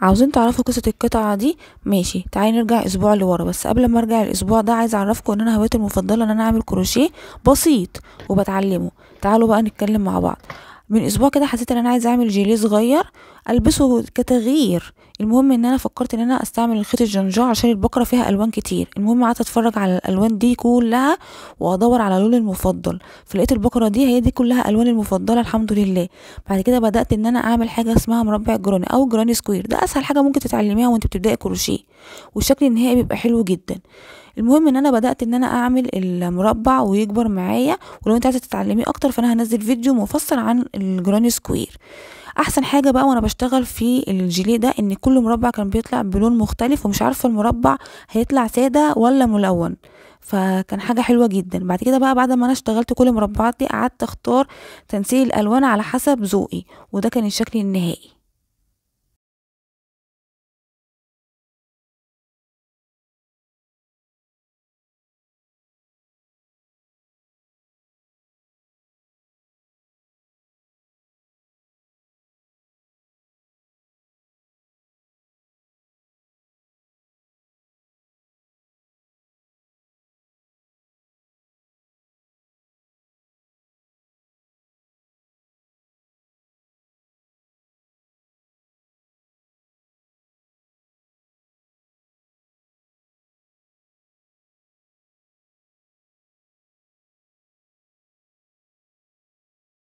عاوزين تعرفوا قصة القطعة دي؟ ماشي، تعالي نرجع اسبوع لورا. بس قبل ما ارجع الاسبوع ده عايزه اعرفكم ان انا هوايتي المفضله ان انا اعمل كروشيه بسيط وبتعلمه. تعالوا بقى نتكلم مع بعض. من اسبوع كده حسيت ان انا عايزه اعمل جيليه صغير البسه كتغيير. المهم ان انا فكرت ان انا استعمل الخيط الجنجاه عشان البقره فيها الوان كتير. المهم قعدت اتفرج على الالوان دي كلها وادور على لوني المفضل، فلقيت البقره دي هي دي كلها الواني المفضله الحمد لله. بعد كده بدات ان انا اعمل حاجه اسمها مربع جراني او جراني سكوير. ده اسهل حاجه ممكن تتعلميها وانت بتبداي كروشيه، والشكل النهائي بيبقى حلو جدا. المهم ان انا بدات ان انا اعمل المربع ويكبر معايا. ولو انت عايزه تتعلميه اكتر فانا هنزل فيديو مفصل عن الجراني سكوير. احسن حاجه بقى وانا بشتغل في الجيليه ده ان كل مربع كان بيطلع بلون مختلف، ومش عارفه المربع هيطلع ساده ولا ملون. فكان حاجه حلوه جدا. بعد كده بقى بعد ما انا اشتغلت كل المربعات دي قعدت اختار تنسيق الالوان على حسب ذوقي، وده كان الشكل النهائي.